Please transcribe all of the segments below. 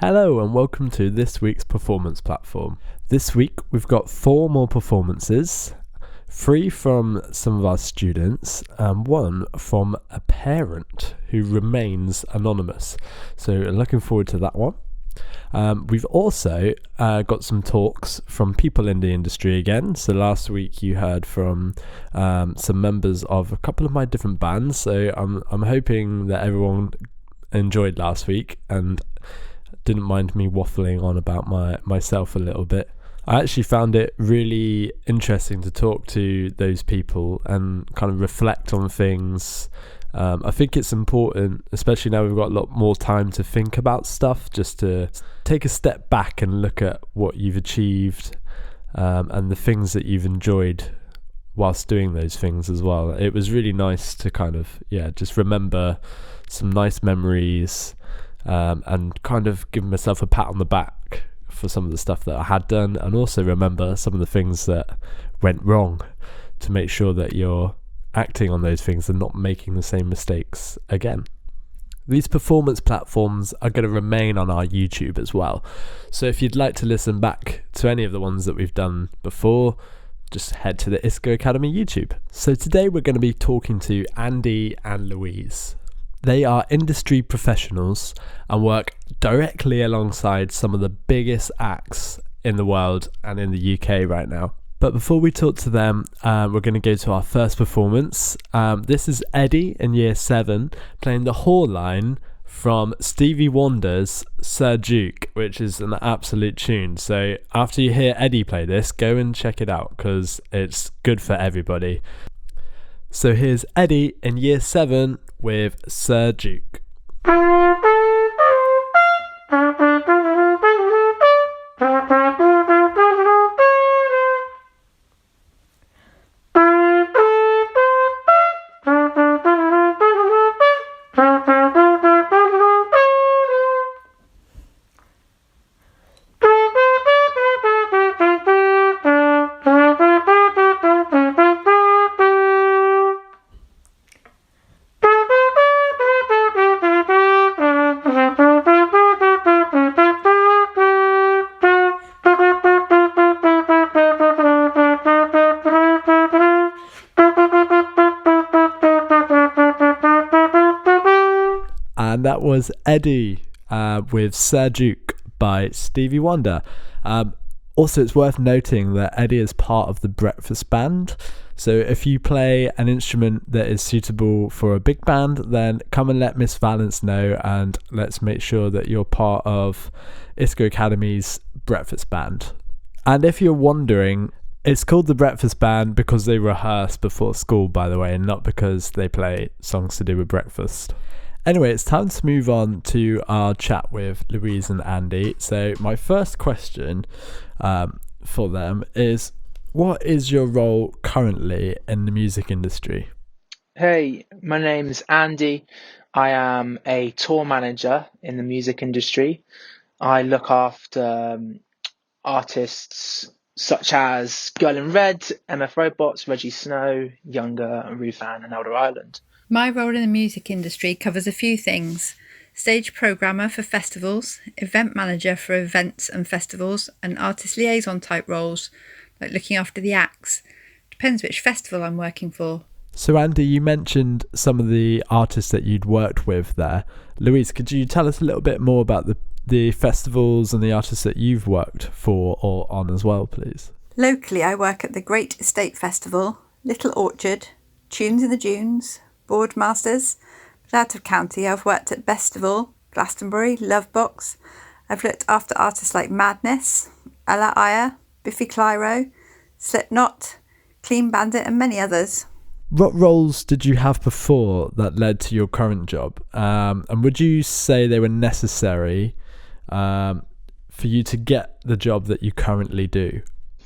Hello and welcome to this week's performance platform. This week we've got 4 more performances, 3 from some of our students and 1 from a parent who remains anonymous. So looking forward to that one. We've also got some talks from people in the industry again. So last week you heard from some members of a couple of my different bands. So I'm hoping that everyone enjoyed last week and didn't mind me waffling on about myself a little bit. I actually found it really interesting to talk to those people and kind of reflect on things. I think it's important, especially now we've got a lot more time to think about stuff, just to take a step back and look at what you've achieved and the things that you've enjoyed whilst doing those things as well. It was really nice to kind of, just remember some nice memories and kind of give myself a pat on the back for some of the stuff that I had done, and also remember some of the things that went wrong to make sure that you're acting on those things and not making the same mistakes again. These performance platforms are going to remain on our YouTube as well. So if you'd like to listen back to any of the ones that we've done before, just head to the Isca Academy YouTube. So today we're going to be talking to Andy and Louise. They are industry professionals and work directly alongside some of the biggest acts in the world and in the UK right now. But before we talk to them, we're going to go to our first performance. This is Eddie in Year 7 playing the Whore line from Stevie Wonder's Sir Duke, which is an absolute tune. So after you hear Eddie play this, go and check it out because it's good for everybody. So here's Eddie in Year 7 with Sir Duke. And that was Eddie with Sir Duke by Stevie Wonder. Also, it's worth noting that Eddie is part of the Breakfast Band. So if you play an instrument that is suitable for a big band, then come and let Miss Valence know, and let's make sure that you're part of Isca Academy's Breakfast Band. And if you're wondering, it's called the Breakfast Band because they rehearse before school, by the way, and not because they play songs to do with breakfast. Anyway, it's time to move on to our chat with Louise and Andy. So my first question for them is, what is your role currently in the music industry? Hey, my name's Andy. I am a tour manager in the music industry. I look after artists such as Girl in Red, MF Robots, Reggie Snow, Younger, Rufan and Elder Island. My role in the music industry covers a few things: stage programmer for festivals, event manager for events and festivals, and artist liaison type roles, like looking after the acts. Depends which festival I'm working for. So Andy, you mentioned some of the artists that you'd worked with there. Louise, could you tell us a little bit more about the festivals and the artists that you've worked for or on as well, please? Locally, I work at the Great Estate Festival, Little Orchard, Tunes in the Dunes, Boardmasters. But out of county, I've worked at Bestival, Glastonbury, Lovebox. I've looked after artists like Madness, Ella Aya, Biffy Clyro, Slipknot, Clean Bandit and many others. What roles did you have before that led to your current job? And would you say they were necessary for you to get the job that you currently do?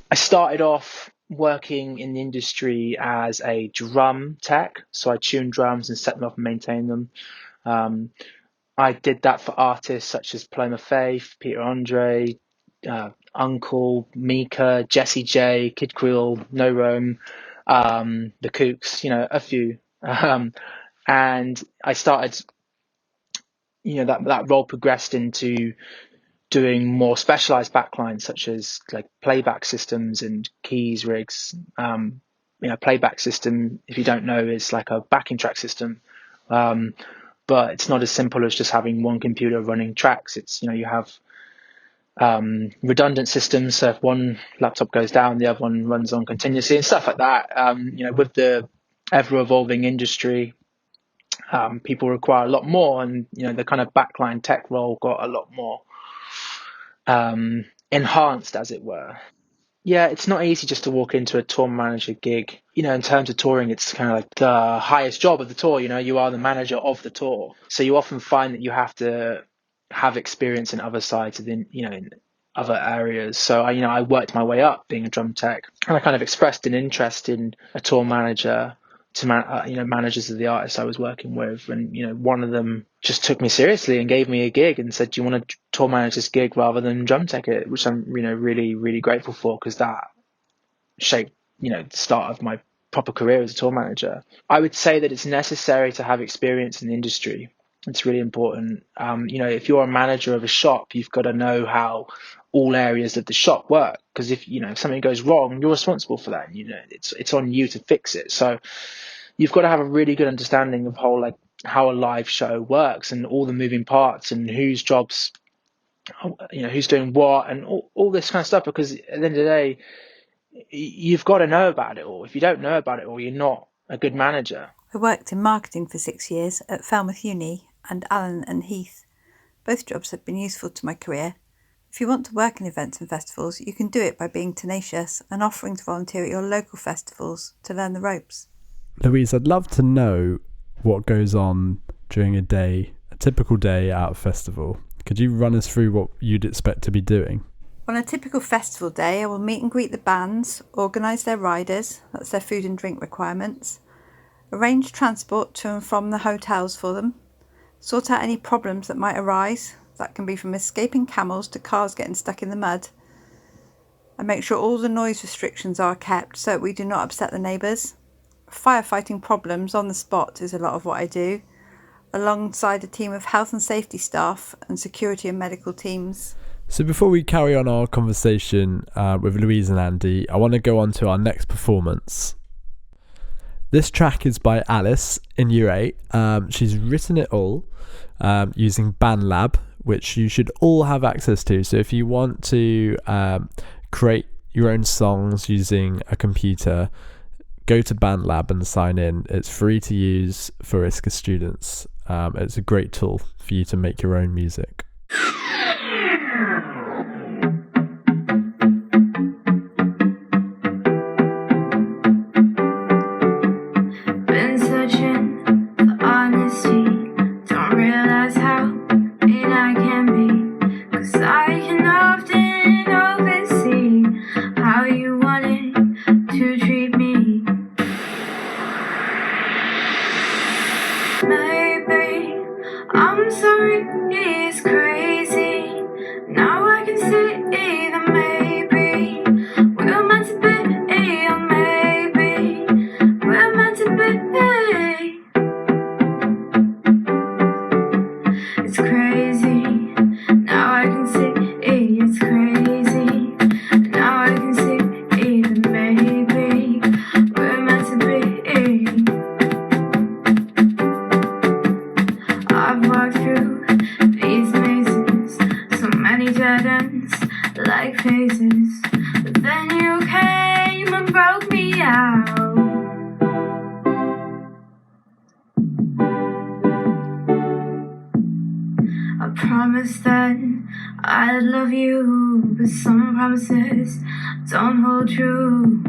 I started off working in the industry as a drum tech, so I tuned drums and set them up and maintained them. I did that for artists such as Paloma Faith, Peter Andre, Uncle, Mika, Jessie J, Kid Creole, No Rome, the Kooks, a few. And I started, that role progressed into doing more specialized backlines, such as like playback systems and keys rigs. Playback system, if you don't know, is like a backing track system. But it's not as simple as just having one computer running tracks. It's, you have redundant systems. So if one laptop goes down, the other one runs on continuously and stuff like that. With the ever evolving industry, people require a lot more, and the kind of backline tech role got a lot more enhanced, as it were. Yeah, it's not easy just to walk into a tour manager gig. In terms of touring, it's kind of like the highest job of the tour. You are the manager of the tour. So you often find that you have to have experience in other sides in other areas. So I worked my way up being a drum tech, and I kind of expressed an interest in a tour manager to managers of the artists I was working with, and one of them just took me seriously and gave me a gig and said, "Do you want to tour manage this gig rather than drum tech it?" Which I'm really really grateful for, because that shaped the start of my proper career as a tour manager. I would say that it's necessary to have experience in the industry. It's really important. If you're a manager of a shop, you've got to know how all areas of the shop work, because if something goes wrong, you're responsible for that. It's on you to fix it. So you've got to have a really good understanding of how a live show works and all the moving parts and whose jobs, who's doing what, and all this kind of stuff, because at the end of the day, you've got to know about it all. If you don't know about it all, you're not a good manager. I worked in marketing for 6 years at Falmouth Uni and Allen and Heath. Both jobs have been useful to my career. If you want to work in events and festivals, you can do it by being tenacious and offering to volunteer at your local festivals to learn the ropes. Louise, I'd love to know what goes on during a typical day at a festival. Could you run us through what you'd expect to be doing? On a typical festival day, I will meet and greet the bands, organise their riders, that's their food and drink requirements, arrange transport to and from the hotels for them, sort out any problems that might arise, that can be from escaping camels to cars getting stuck in the mud, and make sure all the noise restrictions are kept so that we do not upset the neighbours. Firefighting problems on the spot is a lot of what I do, alongside a team of health and safety staff and security and medical teams. So before we carry on our conversation with Louise and Andy, I want to go on to our next performance. This track is by Alice in Year 8. She's written it all using BandLab, which you should all have access to. So if you want to create your own songs using a computer, go to BandLab and sign in. It's free to use for Isca students. It's a great tool for you to make your own music. Promised that I'd love you, but some promises don't hold true.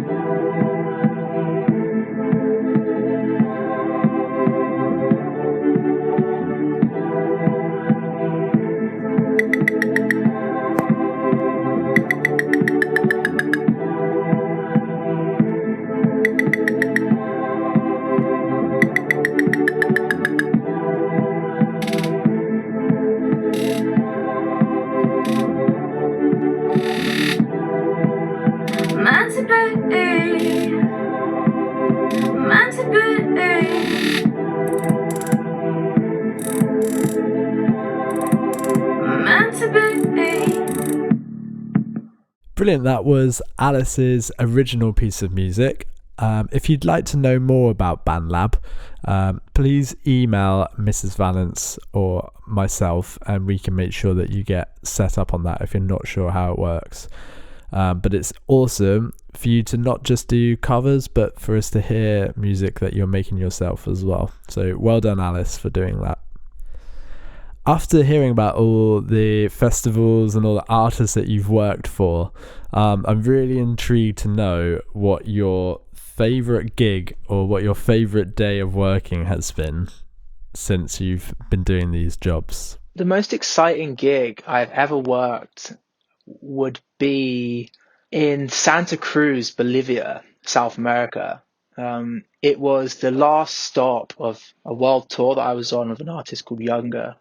Meant to be Brilliant. That was Alice's original piece of music. If you'd like to know more about BandLab, please email Mrs. Valance or myself, and we can make sure that you get set up on that if you're not sure how it works. But it's awesome for you to not just do covers, but for us to hear music that you're making yourself as well. So well done, Alice, for doing that. After hearing about all the festivals and all the artists that you've worked for, I'm really intrigued to know what your favourite gig or what your favourite day of working has been since you've been doing these jobs. The most exciting gig I've ever worked would be in Santa Cruz, Bolivia, South America. It was the last stop of a world tour that I was on with an artist called Younger.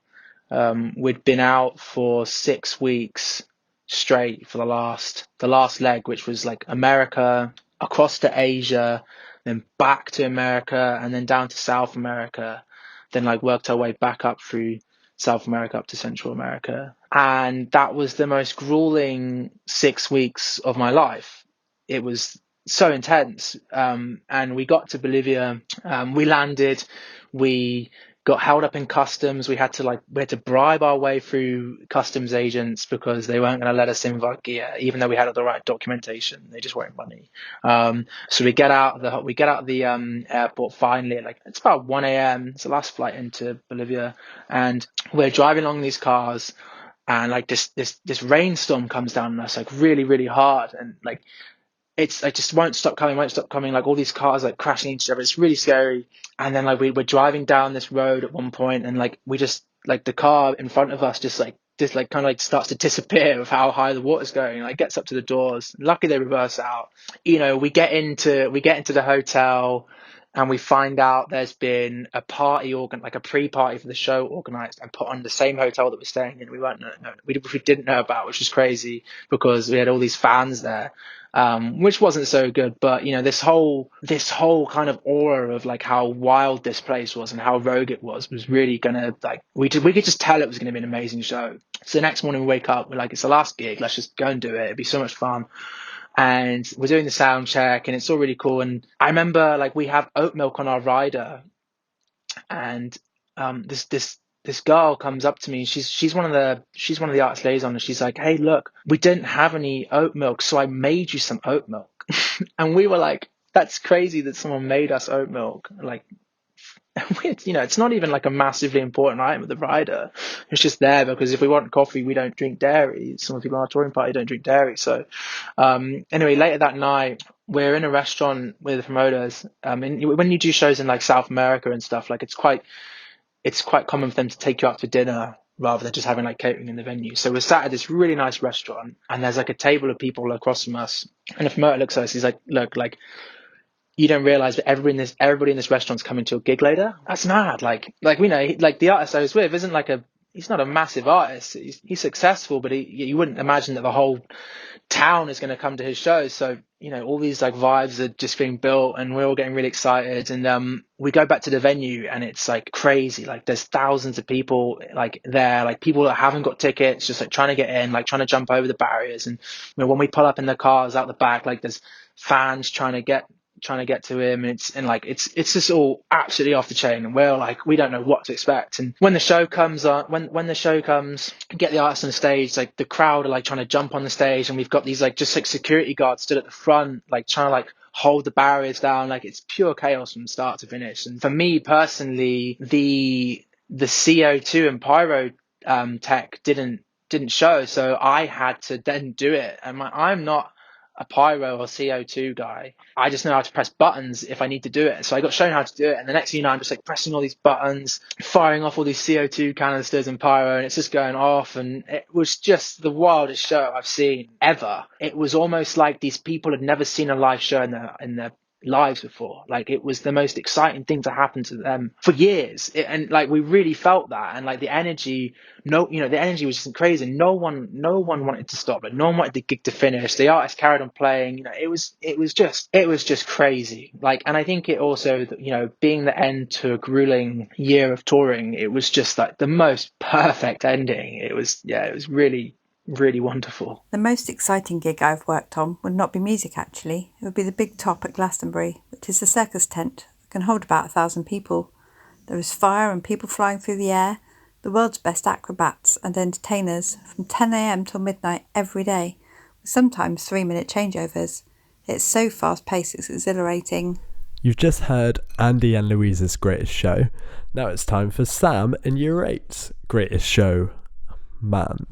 We'd been out for 6 weeks straight for the last leg, which was like America, across to Asia, then back to America, and then down to South America, then like worked our way back up through South America up to Central America. And that was the most grueling 6 weeks of my life. It was so intense. And we got to Bolivia, we landed, we got held up in customs. We had to bribe our way through customs agents because they weren't going to let us in with our gear, even though we had all the right documentation. They just weren't money. So we get out of the airport finally. Like it's about 1 a.m. It's the last flight into Bolivia, and we're driving along these cars, and like this rainstorm comes down on us like really, really hard, and like it's like just won't stop coming. Like all these cars like crashing into each other. It's really scary. And then like we're driving down this road at one point, and like we just like the car in front of us just kind of like starts to disappear with how high the water's going. Like gets up to the doors. Luckily they reverse out. You know, we get into the hotel, and we find out there's been a party like a pre-party for the show organized and put on the same hotel that we're staying in. We didn't know about, which was crazy because we had all these fans there. Which wasn't so good, but you know, this whole kind of aura of like how wild this place was and how rogue it was really gonna like we could just tell it was gonna be an amazing show. So the next morning we wake up, we're like, it's the last gig, let's just go and do it. It'd be so much fun. And we're doing the sound check, and it's all really cool. And I remember like we have oat milk on our rider, and this girl comes up to me. She's one of the artist liaison, and she's like, "Hey, look, we didn't have any oat milk, so I made you some oat milk." And we were like, "That's crazy that someone made us oat milk." Like, you know, it's not even like a massively important item of the rider. It's just there because if we want coffee, we don't drink dairy. Some of the people on our touring party don't drink dairy. So, anyway, later that night, we're in a restaurant with the promoters. And when you do shows in like South America and stuff, like it's quite common for them to take you out for dinner rather than just having like catering in the venue. So we're sat at this really nice restaurant, and there's like a table of people across from us, and the promoter looks at us, he's like, "Look, like you don't realize that everybody in this restaurant's coming to a gig later. That's mad." Like we know, like the artist I was with isn't like he's not a massive artist. He's successful, but you wouldn't imagine that the whole town is going to come to his shows. So, you know, all these like vibes are just being built, and we're all getting really excited. And we go back to the venue, and it's like crazy. Like there's thousands of people like there, like people that haven't got tickets, just like trying to get in, like trying to jump over the barriers. And you know, when we pull up in the cars out the back, like there's fans trying to get to him, and it's just all absolutely off the chain, and we're like, we don't know what to expect. And when the show comes on, when the show comes, get the artists on stage, like the crowd are like trying to jump on the stage, and we've got these like just like security guards stood at the front, like trying to like hold the barriers down. Like it's pure chaos from start to finish. And for me personally, the CO2 and pyro tech didn't show, so I had to then do it. And I'm not a pyro or CO2 guy. I just know how to press buttons if I need to do it. So I got shown how to do it, and the next thing you know, I'm just like pressing all these buttons, firing off all these CO2 canisters and pyro, and it's just going off. And it was just the wildest show I've seen ever. It was almost like these people had never seen a live show in their lives before. Like it was the most exciting thing to happen to them for years. And like we really felt that, and like the energy was just crazy. No one wanted to stop. Like no one wanted the gig to finish. The artist carried on playing. You know, it was just crazy. Like, and I think it also, you know, being the end to a grueling year of touring, it was just like the most perfect ending. It was really really wonderful. The most exciting gig I've worked on would not be music actually. It would be the Big Top at Glastonbury, which is a circus tent that can hold about 1,000 people. There is fire and people flying through the air, the world's best acrobats and entertainers from 10 a.m. till midnight every day, with sometimes 3-minute changeovers. It's so fast-paced, it's exhilarating. You've just heard Andy and Louise's greatest show. Now it's time for Sam in Year 8's greatest show, Man.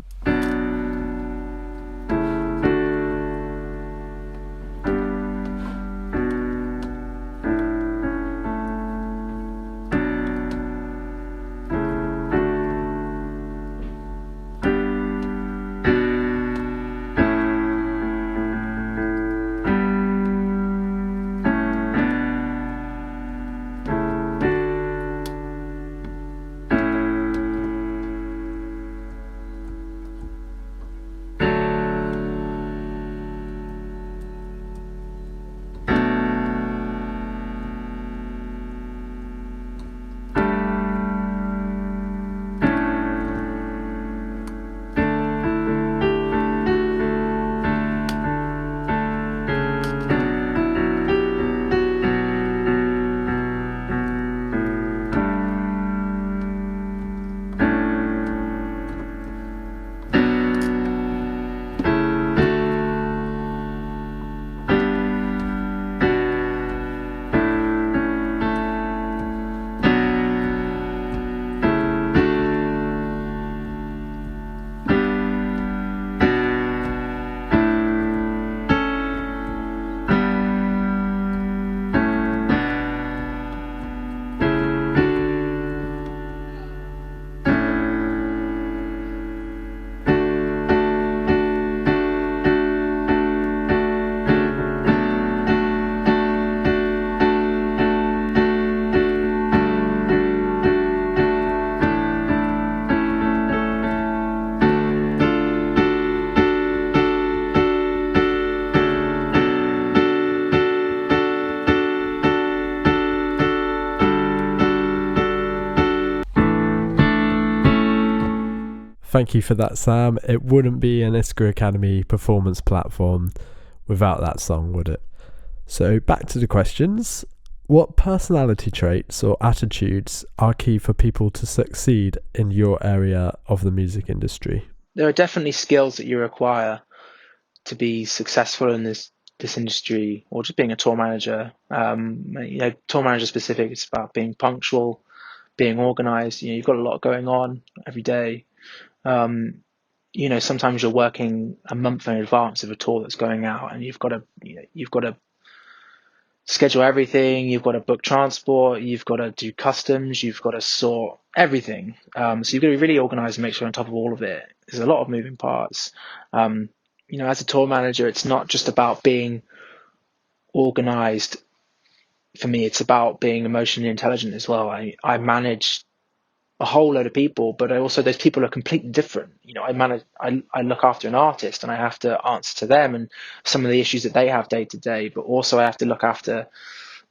Thank you for that, Sam. It wouldn't be an Isca Academy performance platform without that song, would it? So back to the questions. What personality traits or attitudes are key for people to succeed in your area of the music industry? There are definitely skills that you require to be successful in this industry, or just being a tour manager. Tour manager specific, it's about being punctual, being organized. You've got a lot going on every day. Sometimes you're working a month in advance of a tour that's going out, and you've got to schedule everything. You've got to book transport. You've got to do customs. You've got to sort everything. So you've got to be really organized and make sure you're on top of all of it. There's a lot of moving parts. As a tour manager, it's not just about being organized. For me, it's about being emotionally intelligent as well. I manage a whole load of people, but those people are completely different. I look after an artist, and I have to answer to them and some of the issues that they have day to day, but also I have to look after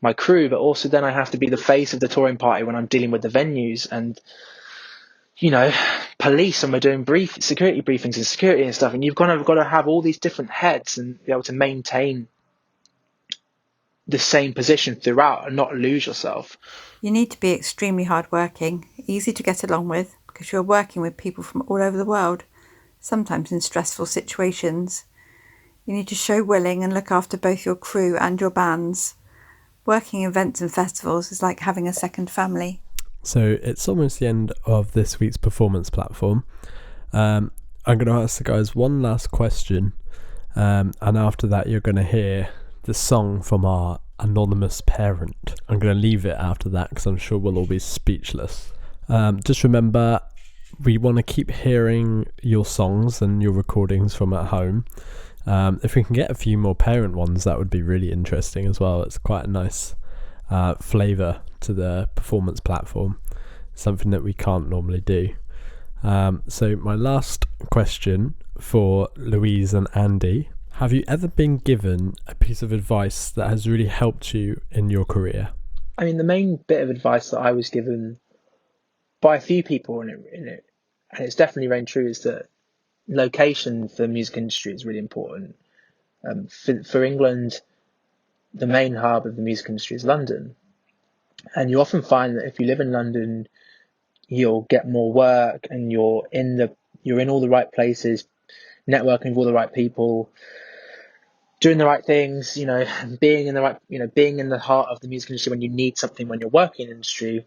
my crew, but also then I have to be the face of the touring party when I'm dealing with the venues and, police, and we're doing security briefings and security and stuff. And you've got to have all these different heads and be able to maintain the same position throughout and not lose yourself. You need to be extremely hardworking, easy to get along with, because you're working with people from all over the world, sometimes in stressful situations. You need to show willing and look after both your crew and your bands. Working events and festivals is like having a second family. So it's almost the end of this week's performance platform. I'm going to ask the guys one last question, and after that you're going to hear the song from our anonymous parent. I'm going to leave it after that because I'm sure we'll all be speechless. Just remember, we want to keep hearing your songs and your recordings from at home. If we can get a few more parent ones, that would be really interesting as well. It's quite a nice flavour to the performance platform, something that we can't normally do. So my last question for Louise and Andy: have you ever been given a piece of advice that has really helped you in your career? I mean, the main bit of advice that I was given by a few people and it's definitely rang true, is that location for the music industry is really important. For England, the main hub of the music industry is London, and you often find that if you live in London, you'll get more work, and you're in all the right places, networking with all the right people, doing the right things, being in the heart of the music industry when you need something, when you're working in the industry.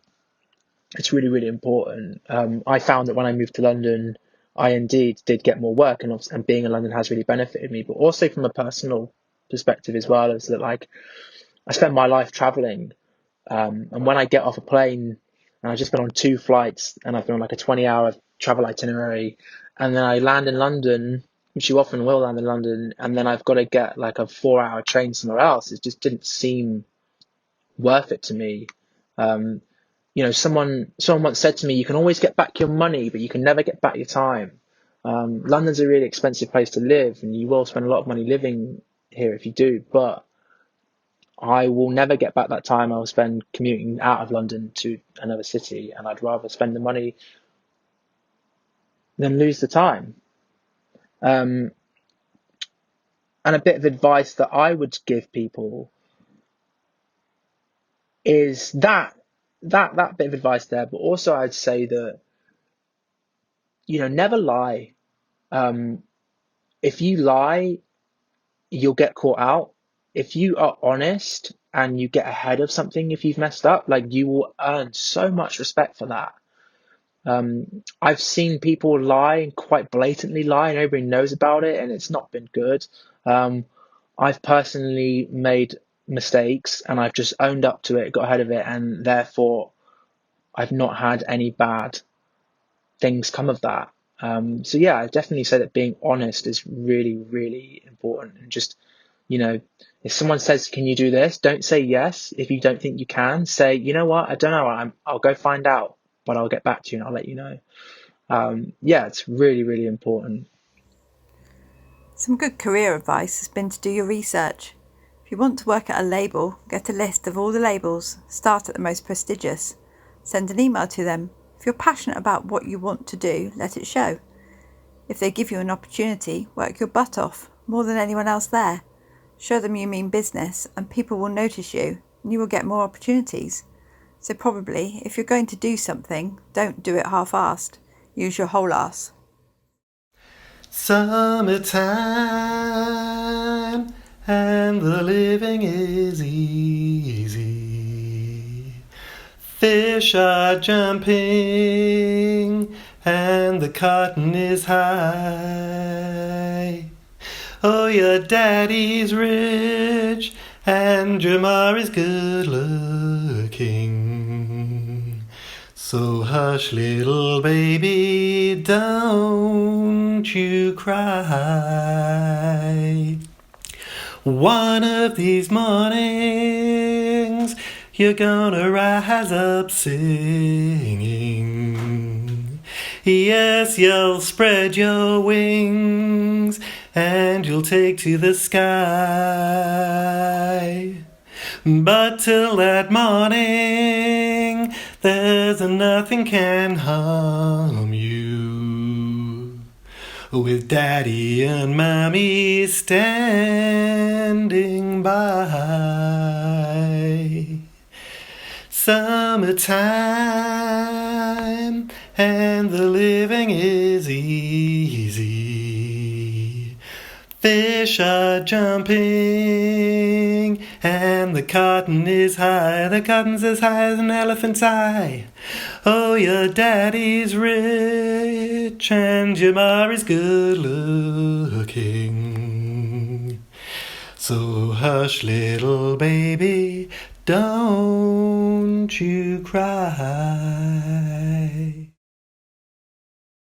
It's really, really important. I found that when I moved to London, I indeed did get more work, and being in London has really benefited me, but also from a personal perspective as well, is that like I spend my life traveling, and when I get off a plane, and I've just been on 2 flights, and I've been on like a 20-hour travel itinerary, and then I land in London, which you often will land in London, and then I've got to get like a 4-hour train somewhere else. It just didn't seem worth it to me. Someone once said to me, you can always get back your money, but you can never get back your time. London's a really expensive place to live, and you will spend a lot of money living here if you do, but I will never get back that time I'll spend commuting out of London to another city, and I'd rather spend the money than lose the time. And a bit of advice that I would give people is that bit of advice there, but also I'd say that, never lie. If you lie, you'll get caught out. If you are honest and you get ahead of something, if you've messed up, like, you will earn so much respect for that. I've seen people lie, quite blatantly lie, and everybody knows about it, and it's not been good. I've personally made mistakes, and I've just owned up to it, got ahead of it, and therefore I've not had any bad things come of that. So yeah, I definitely say that being honest is really, really important. And just, if someone says, can you do this? Don't say yes. If you don't think you can, say, you know what? I don't know. I'll go find out, but I'll get back to you and I'll let you know. Yeah, it's really, really important. Some good career advice has been to do your research. If you want to work at a label, get a list of all the labels, start at the most prestigious. Send an email to them. If you're passionate about what you want to do, let it show. If they give you an opportunity, work your butt off, more than anyone else there. Show them you mean business, and people will notice you, and you will get more opportunities. So probably, if you're going to do something, don't do it half-assed. Use your whole ass. Summertime, and the living is easy. Fish are jumping, and the cotton is high. Oh, your daddy's rich, and your ma is good looking. So hush, little baby, don't you cry. One of these mornings, you're gonna rise up singing. Yes, you'll spread your wings, and you'll take to the sky. But till that morning, there's nothing can harm you, with Daddy and Mommy standing by. Summertime, and the living is easy. Fish are jumping, and the cotton is high. The cotton's as high as an elephant's eye. Oh, your daddy's rich, and your ma is good looking. So hush, little baby, don't you cry.